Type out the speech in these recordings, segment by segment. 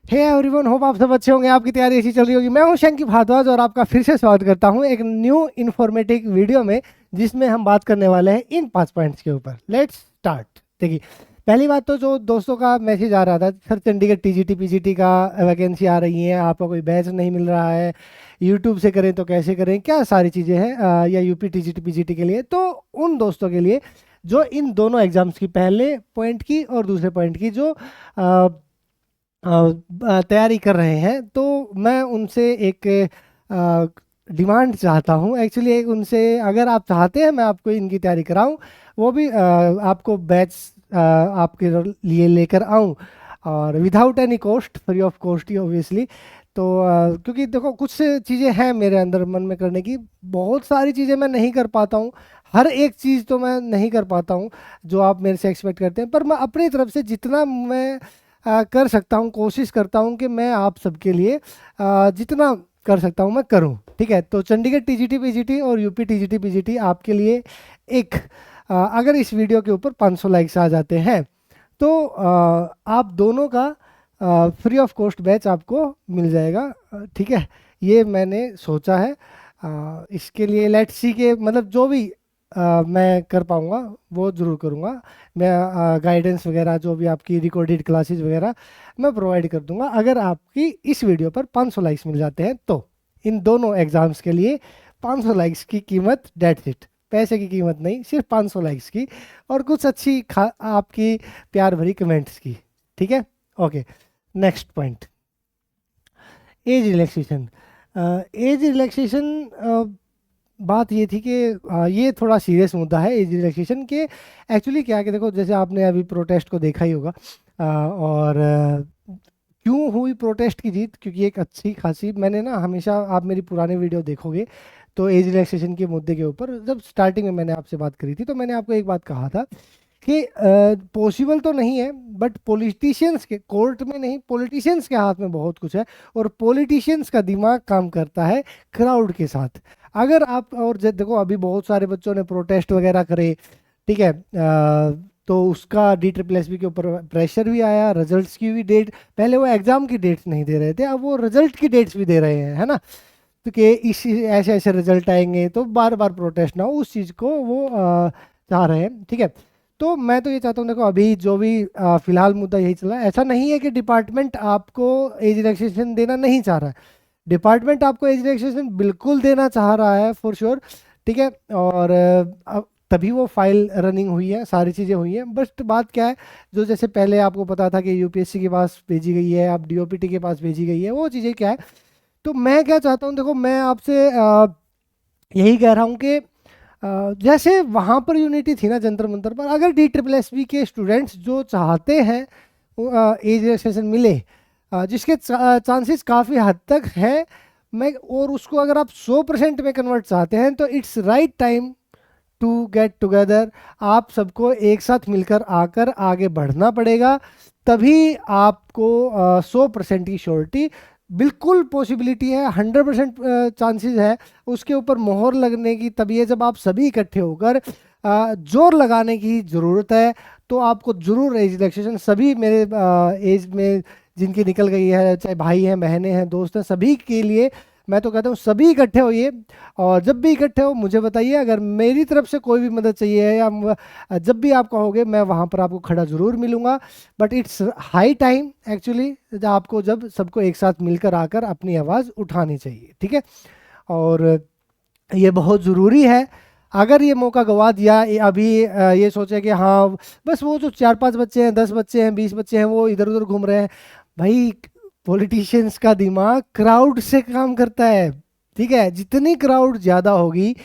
Hey everyone, hope आप सब अच्छे होंगे। आपकी तैयारी ऐसी चल रही होगी। मैं हूं शंकी भारद्वाज और आपका फिर से स्वागत करता हूं एक न्यू इन्फॉर्मेटिव वीडियो में, जिसमें हम बात करने वाले हैं इन 5 पॉइंट्स के ऊपर। Let's start. देखिए, पहली बात तो जो दोस्तों का मैसेज आ रहा था, सर चंडीगढ़ टीजीटी पीजीटी का वैकेंसी आ रही है, आपका कोई बैच नहीं मिल रहा है, यूट्यूब से करें तो कैसे करें, क्या सारी चीज़ें हैं या यूपी टीजीटी पीजीटी के लिए। तो उन दोस्तों के लिए जो इन दोनों एग्जाम्स की, पहले पॉइंट की और दूसरे पॉइंट की, जो तैयारी कर रहे हैं, तो मैं उनसे एक डिमांड चाहता हूं। एक्चुअली एक उनसे, अगर आप चाहते हैं मैं आपको इनकी तैयारी कराऊं, वो भी आपको बैच आपके लिए लेकर आऊं, और without any cost, free of cost he obviously. तो क्योंकि देखो, कुछ चीज़ें हैं मेरे अंदर मन में करने की, बहुत सारी चीज़ें मैं नहीं कर पाता हूँ, हर एक चीज़ तो मैं नहीं कर पाता हूँ जो आप मेरे से एक्सपेक्ट करते हैं, पर मैं अपनी तरफ से जितना मैं कर सकता हूँ, कोशिश करता हूँ कि मैं आप सबके लिए जितना कर सकता हूँ मैं करूँ। ठीक है, तो चंडीगढ़ टीजीटी पीजीटी और यूपी टीजीटी पीजीटी आपके लिए एक अगर इस वीडियो के ऊपर 500 लाइक्स आ जाते हैं, तो आप दोनों का फ्री ऑफ कॉस्ट बैच आपको मिल जाएगा। ठीक है, ये मैंने सोचा है। इसके लिए लेट्स सी के मतलब जो भी मैं कर पाऊँगा वो ज़रूर करूँगा। मैं गाइडेंस वगैरह, जो भी आपकी रिकॉर्डेड क्लासेस वगैरह मैं प्रोवाइड कर दूंगा, अगर आपकी इस वीडियो पर 500 लाइक्स मिल जाते हैं तो। इन दोनों एग्जाम्स के लिए 500 लाइक्स की कीमत, डेट्स इट। पैसे की कीमत नहीं, सिर्फ 500 लाइक्स की, और कुछ अच्छी आपकी प्यार भरी कमेंट्स की। ठीक है, okay. Next point, age relaxation. Age relaxation, बात ये थी कि ये थोड़ा सीरियस मुद्दा है एज रिलैक्सेशन के। एक्चुअली क्या है कि देखो, जैसे आपने अभी प्रोटेस्ट को देखा ही होगा, और क्यों हुई प्रोटेस्ट की जीत, क्योंकि एक अच्छी खासी, मैंने ना हमेशा, आप मेरी पुरानी वीडियो देखोगे तो एज रिलैक्सेशन के मुद्दे के ऊपर जब स्टार्टिंग में मैंने आपसे बात करी थी, तो मैंने आपको एक बात कहा था कि पॉसिबल तो नहीं है, बट पॉलिटिशियंस के कोर्ट में नहीं, पॉलिटिशियंस के हाथ में बहुत कुछ है, और पॉलिटिशियंस का दिमाग काम करता है क्राउड के साथ। अगर आप, और देखो अभी बहुत सारे बच्चों ने प्रोटेस्ट वगैरह करे, ठीक है, तो उसका DSSB के ऊपर प्रेशर भी आया, रिजल्ट्स की भी डेट, पहले वो एग्जाम की डेट्स नहीं दे रहे थे, अब वो रिजल्ट की डेट्स भी दे रहे हैं, है ना। तो कि इस ऐसे ऐसे रिजल्ट आएंगे, तो बार बार प्रोटेस्ट ना हो, उस चीज़ को वो चाह रहे हैं। ठीक है, तो मैं तो ये चाहता हूँ, देखो अभी जो भी फिलहाल मुद्दा यही चला है, ऐसा नहीं है कि डिपार्टमेंट आपको एज रिलैक्सेशन देना नहीं चाह रहा है। डिपार्टमेंट आपको एज रिलैक्सेशन बिल्कुल देना चाह रहा है, फॉर श्योर। ठीक है, और अब तभी वो फाइल रनिंग हुई है, सारी चीज़ें हुई हैं। बट बात क्या है, जो जैसे पहले आपको पता था कि यूपीएससी के पास भेजी गई है, अब डीओपीटी के पास भेजी गई है, वो चीज़ें क्या है। तो मैं क्या चाहता हूँ, देखो मैं आपसे यही कह रहा हूँ कि जैसे वहाँ पर यूनिटी थी ना जंतर मंतर पर, अगर DSSB के स्टूडेंट्स जो चाहते हैं एज रिलैक्सेशन मिले, जिसके चांसेस काफ़ी हद तक हैं, मैं, और उसको अगर आप 100% में कन्वर्ट चाहते हैं, तो it's right time to get together. आप सबको एक साथ मिलकर आकर आगे बढ़ना पड़ेगा, तभी आपको 100% की श्योरिटी, बिल्कुल पॉसिबिलिटी है, 100% चांसेस है उसके ऊपर मोहर लगने की, तभी है जब आप सभी इकट्ठे होकर जोर लगाने की ज़रूरत है। तो आपको ज़रूर एज रिलैक्सेशन, सभी मेरे एज में जिनकी निकल गई है, चाहे भाई हैं, बहनें हैं, दोस्त हैं, सभी के लिए मैं तो कहता हूँ सभी इकट्ठे होइए, और जब भी इकट्ठे हो मुझे बताइए। अगर मेरी तरफ से कोई भी मदद चाहिए है, या जब भी आप कहोगे, मैं वहाँ पर आपको खड़ा ज़रूर मिलूंगा। But it's high time actually, आपको जब सबको एक साथ मिलकर आकर अपनी आवाज़ उठानी चाहिए। ठीक है, और ये बहुत ज़रूरी है। अगर ये मौका गवा दिया, अभी ये सोचे कि हाँ बस वो जो 4-5 बच्चे हैं, 10 बच्चे हैं, 20 बच्चे हैं, वो इधर उधर घूम रहे हैं, भाई पॉलिटिशियंस का दिमाग क्राउड से काम करता है। ठीक है, जितनी क्राउड ज़्यादा होगी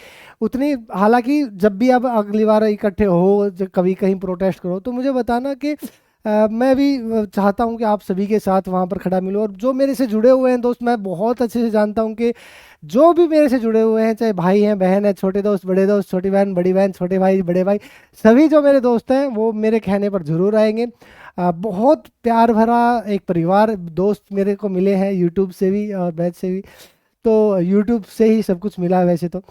उतनी, हालांकि जब भी आप अगली बार इकट्ठे हो, जब कभी कहीं प्रोटेस्ट करो, तो मुझे बताना कि मैं भी चाहता हूं कि आप सभी के साथ वहां पर खड़ा मिलूं। और जो मेरे से जुड़े हुए हैं दोस्त, मैं बहुत अच्छे से जानता हूं कि जो भी मेरे से जुड़े हुए हैं, चाहे भाई हैं, बहन है, छोटे दोस्त, बड़े दोस्त, छोटी बहन, बड़ी बहन, छोटे भाई, बड़े भाई, सभी जो मेरे दोस्त हैं वो मेरे कहने पर ज़रूर आएंगे। बहुत प्यार भरा एक परिवार दोस्त मेरे को मिले हैं, यूट्यूब से भी और बैच से भी। तो यूट्यूब से ही सब कुछ मिला है वैसे तो।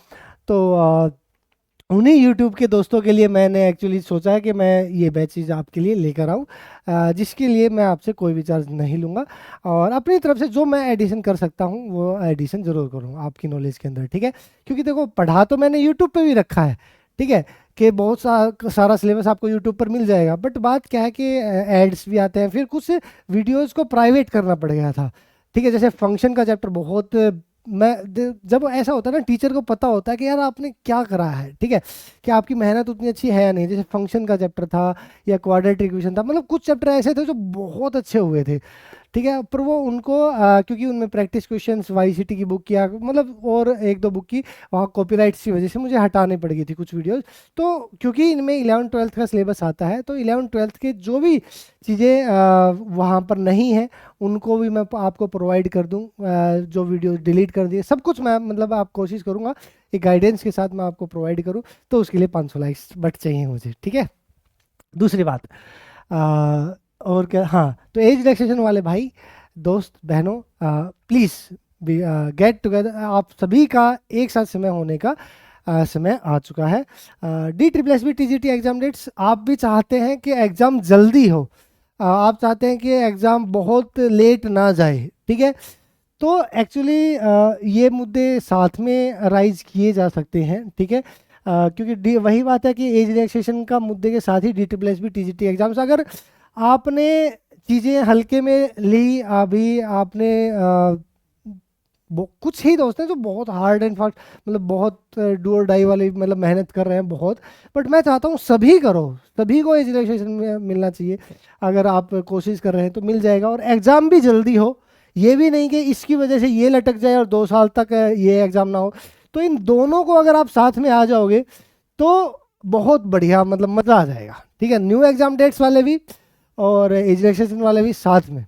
उन्हीं यूट्यूब के दोस्तों के लिए मैंने एक्चुअली सोचा है कि मैं ये बैचेज आपके लिए लेकर आऊँ, जिसके लिए मैं आपसे कोई भी चार्ज नहीं लूँगा, और अपनी तरफ से जो मैं एडिशन कर सकता हूँ वो एडिशन ज़रूर करूँगा आपकी नॉलेज के अंदर, ठीक है। क्योंकि देखो, पढ़ा तो मैंने यूट्यूब पे भी रखा है, ठीक है, कि बहुत सारा सिलेबस आपको यूट्यूब पर मिल जाएगा, बट बात क्या है कि एड्स भी आते हैं, फिर कुछ वीडियोज़ को प्राइवेट करना पड़ गया था, ठीक है। जैसे फंक्शन का चैप्टर बहुत, जब ऐसा होता है ना, टीचर को पता होता है कि यार आपने क्या करा है, ठीक है, कि आपकी मेहनत उतनी अच्छी है या नहीं। जैसे फंक्शन का चैप्टर था या क्वाड्रेटिक इक्वेशन था, मतलब कुछ चैप्टर ऐसे थे जो बहुत अच्छे हुए थे, ठीक है, पर वो उनको क्योंकि उनमें प्रैक्टिस क्वेश्चंस वाईसीटी की बुक किया, मतलब और एक दो बुक की, वहाँ कॉपीराइट्स की वजह से मुझे हटानी पड़ गई थी कुछ वीडियोस। तो क्योंकि इनमें 11th-12th का सिलेबस आता है, तो 11th-12th के जो भी चीज़ें वहाँ पर नहीं है, उनको भी मैं आपको प्रोवाइड कर दूँ। जो वीडियो डिलीट कर दिए, सब कुछ मैं, मतलब आप कोशिश करूँगा एक गाइडेंस के साथ मैं आपको प्रोवाइड करूँ, तो उसके लिए 500 लाइक्स बट चाहिए मुझे, ठीक है। दूसरी बात, और क्या, हाँ, तो एज रिलैक्सेशन वाले भाई, दोस्त बहनों, प्लीज़ गेट टुगेदर, आप सभी का एक साथ समय होने का समय आ चुका है। DSSB TGT एग्जाम डेट्स, आप भी चाहते हैं कि एग्ज़ाम जल्दी हो, आप चाहते हैं कि एग्ज़ाम बहुत लेट ना जाए, ठीक है। तो एक्चुअली ये मुद्दे साथ में राइज किए जा सकते हैं, ठीक है, क्योंकि वही बात है कि एज रिलैक्सेशन का मुद्दे के साथ ही DSSB TGT एग्जाम्स, अगर आपने चीज़ें हल्के में ली, अभी आपने कुछ ही दोस्त हैं जो बहुत हार्ड एंड फास्ट, मतलब बहुत डू और डाई वाली, मतलब मेहनत कर रहे हैं बहुत, बट मैं चाहता हूँ सभी करो, सभी को एज रिलैक्सेशन में मिलना चाहिए। अगर आप कोशिश कर रहे हैं तो मिल जाएगा, और एग्ज़ाम भी जल्दी हो, ये भी नहीं कि इसकी वजह से ये लटक जाए और 2 साल तक ये एग्ज़ाम ना हो। तो इन दोनों को अगर आप साथ में आ जाओगे तो बहुत बढ़िया, मतलब मज़ा आ जाएगा, ठीक है। न्यू एग्ज़ाम डेट्स वाले भी और एज रिलैक्सेशन वाले भी साथ में,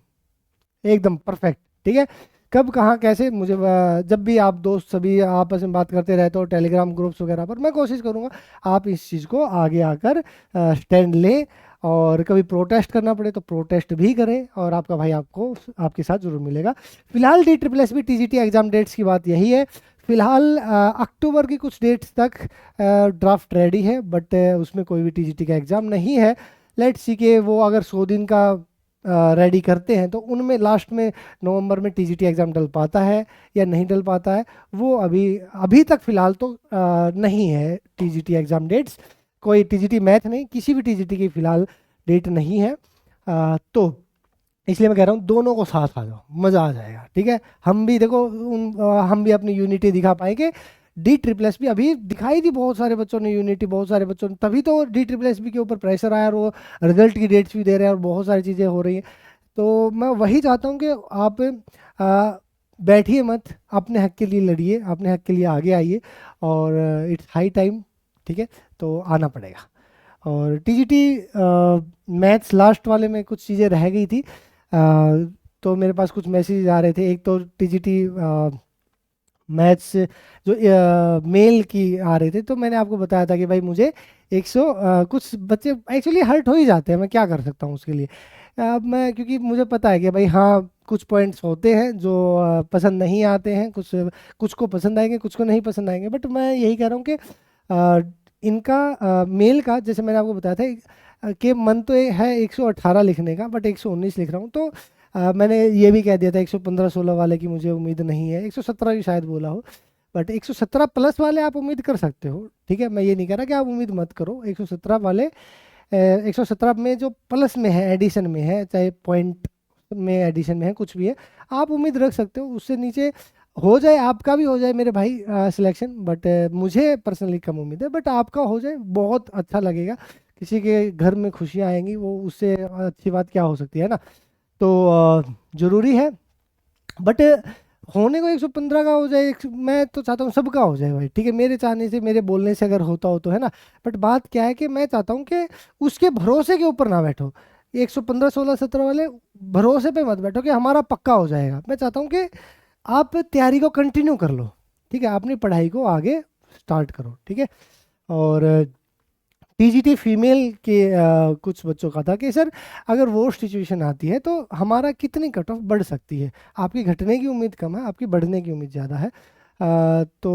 एकदम परफेक्ट, ठीक है। कब कहाँ कैसे मुझे जब भी आप दोस्त सभी आपस में बात करते रहते हो टेलीग्राम ग्रुप्स वगैरह पर, मैं कोशिश करूँगा आप इस चीज़ को आगे आकर स्टैंड लें, और कभी प्रोटेस्ट करना पड़े तो प्रोटेस्ट भी करें, और आपका भाई आपको आपके साथ जरूर मिलेगा। फिलहाल DSSB TGT एग्ज़ाम डेट्स की बात यही है। फिलहाल अक्टूबर की कुछ डेट्स तक ड्राफ्ट रेडी है, बट उसमें कोई भी TGT का एग्ज़ाम नहीं है। लेट्स सी के वो अगर 100 दिन का रेडी करते हैं तो उनमें लास्ट में नवंबर में TGT एग्ज़ाम डल पाता है या नहीं डल पाता है, वो अभी अभी तक फ़िलहाल तो नहीं है TGT एग्ज़ाम डेट्स। कोई TGT मैथ नहीं, किसी भी TGT की फ़िलहाल डेट नहीं है। तो इसलिए मैं कह रहा हूँ दोनों को साथ आ जाओ, मज़ा आ जाएगा, ठीक है। हम भी देखो हम भी अपनी यूनिटी दिखा पाएंगे। DSSB अभी दिखाई थी, बहुत सारे बच्चों ने यूनिटी, बहुत सारे बच्चों ने, तभी तो DSSB के ऊपर प्रेशर आया और वो रिजल्ट की डेट्स भी दे रहे हैं और बहुत सारी चीज़ें हो रही हैं। तो मैं वही चाहता हूँ कि आप बैठिए मत, अपने हक के लिए लड़िए, अपने हक के लिए आगे आइए, और इट्स हाई टाइम, ठीक है, तो आना पड़ेगा। और TGT मैथ्स लास्ट वाले में कुछ चीज़ें रह गई थी, तो मेरे पास कुछ मैसेज आ रहे थे। एक तो TGT मैथ्स जो मेल की आ रहे थे, तो मैंने आपको बताया था कि भाई मुझे 100 कुछ बच्चे एक्चुअली हर्ट हो ही जाते हैं, मैं क्या कर सकता हूँ उसके लिए। अब मैं, क्योंकि मुझे पता है कि भाई हाँ, कुछ पॉइंट्स होते हैं जो पसंद नहीं आते हैं, कुछ कुछ को पसंद आएंगे, कुछ को नहीं पसंद आएंगे, बट मैं यही कह रहा हूँ कि इनका मेल का, जैसे मैंने आपको बताया था कि मन तो है 118 लिखने का, बट 119 लिख रहा हूँ। तो मैंने ये भी कह दिया था 115-16 वाले की मुझे उम्मीद नहीं है, 117 भी शायद बोला हो, बट 117 प्लस वाले आप उम्मीद कर सकते हो, ठीक है। मैं ये नहीं कह रहा कि आप उम्मीद मत करो। 117 वाले 117 में जो प्लस में है, एडिशन में है, चाहे पॉइंट में एडिशन में है, कुछ भी है, आप उम्मीद रख सकते हो। उससे नीचे हो जाए, आपका भी हो जाए मेरे भाई सिलेक्शन, बट मुझे पर्सनली कम उम्मीद है, बट आपका हो जाए बहुत अच्छा लगेगा, किसी के घर में खुशियाँ आएंगी, वो उससे अच्छी बात क्या हो सकती है ना। तो ज़रूरी है, बट होने को 115 का हो जाए, मैं तो चाहता हूँ सबका हो जाए भाई, ठीक है, मेरे चाहने से, मेरे बोलने से अगर होता हो तो, है ना। बट बात क्या है कि मैं चाहता हूँ कि उसके भरोसे के ऊपर ना बैठो। 115, 16, 17 वाले भरोसे पे मत बैठो कि हमारा पक्का हो जाएगा। मैं चाहता हूँ कि आप तैयारी को कंटिन्यू कर लो, ठीक है, अपनी पढ़ाई को आगे स्टार्ट करो, ठीक है। और TGT फीमेल के कुछ बच्चों का था कि सर अगर वो सिचुएशन आती है तो हमारा कितनी कट ऑफ बढ़ सकती है। आपकी घटने की उम्मीद कम है, आपकी बढ़ने की उम्मीद ज़्यादा है। तो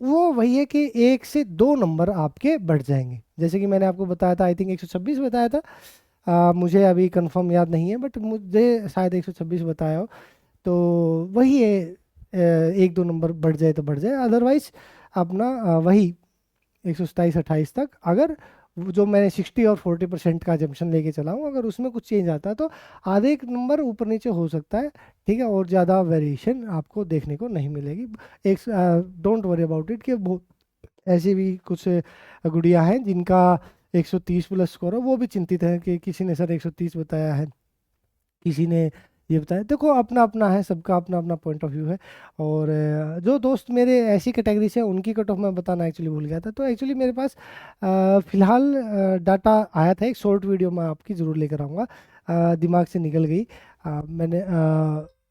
वो वही है कि 1 से 2 नंबर आपके बढ़ जाएंगे। जैसे कि मैंने आपको बताया था, आई थिंक 126 बताया था। मुझे अभी कंफर्म याद नहीं है, बट मुझे शायद 126 बताया हो। तो वही है, 1-2 नंबर बढ़ जाए तो बढ़ जाए, अदरवाइज अपना वही 127-28 तक। अगर जो मैंने 60 और 40% का जम्पशन लेके चला हूँ, अगर उसमें कुछ चेंज आता है तो आधे एक नंबर ऊपर नीचे हो सकता है, ठीक है, और ज़्यादा वेरिएशन आपको देखने को नहीं मिलेगी। एक डोंट वरी अबाउट इट, कि बहुत ऐसी भी कुछ गुड़िया हैं जिनका 130 प्लस स्कोर है, वो भी चिंतित है कि किसी ने सर 130 बताया है, किसी ने ये बताया। देखो अपना अपना है, सबका अपना अपना पॉइंट ऑफ व्यू है। और जो दोस्त मेरे ऐसी कैटेगरी से हैं, उनकी कट ऑफ मैं बताना एक्चुअली भूल गया था। तो एक्चुअली मेरे पास फिलहाल डाटा आया था, एक शॉर्ट वीडियो मैं आपकी ज़रूर लेकर आऊँगा, दिमाग से निकल गई। मैंने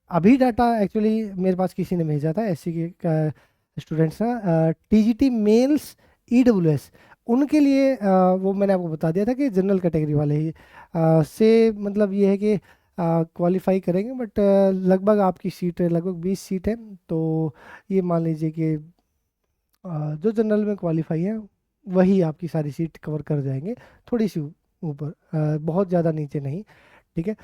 अभी डाटा एक्चुअली मेरे पास किसी ने भेजा था, ऐसी के स्टूडेंट्स का टीजीटी मेल्स ईडब्ल्यूएस, उनके लिए वो मैंने आपको बता दिया था कि जनरल कैटेगरी वाले ही से मतलब ये है कि क्वालिफाई करेंगे, बट लगभग आपकी सीट है, लगभग 20 सीट है। तो ये मान लीजिए कि जो जनरल में क्वालिफाई है वही आपकी सारी सीट कवर कर जाएंगे, थोड़ी सी ऊपर, बहुत ज़्यादा नीचे नहीं, ठीक है।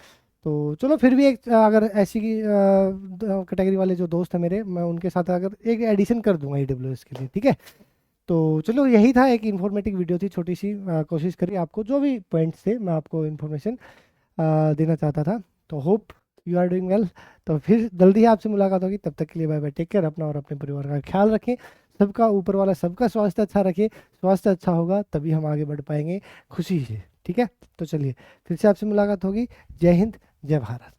तो चलो फिर भी एक अगर ऐसी कैटेगरी वाले जो दोस्त हैं मेरे, मैं उनके साथ अगर एक एडिशन कर दूंगा ईडब्ल्यूएस के लिए, ठीक है। तो चलो यही था, एक इन्फॉर्मेटिव वीडियो थी छोटी सी, कोशिश करी आपको जो भी पॉइंट्स थे मैं आपको इन्फॉर्मेशन देना चाहता था। तो hope you are doing well. तो फिर जल्दी ही आपसे मुलाकात होगी, तब तक के लिए बाय बाय, टेक केयर, अपना और अपने परिवार का ख्याल रखें। सबका ऊपर वाला सबका स्वास्थ्य अच्छा रखे, स्वास्थ्य अच्छा होगा तभी हम आगे बढ़ पाएंगे खुशी से, ठीक है। तो चलिए फिर से आपसे मुलाकात होगी। जय हिंद, जय भारत।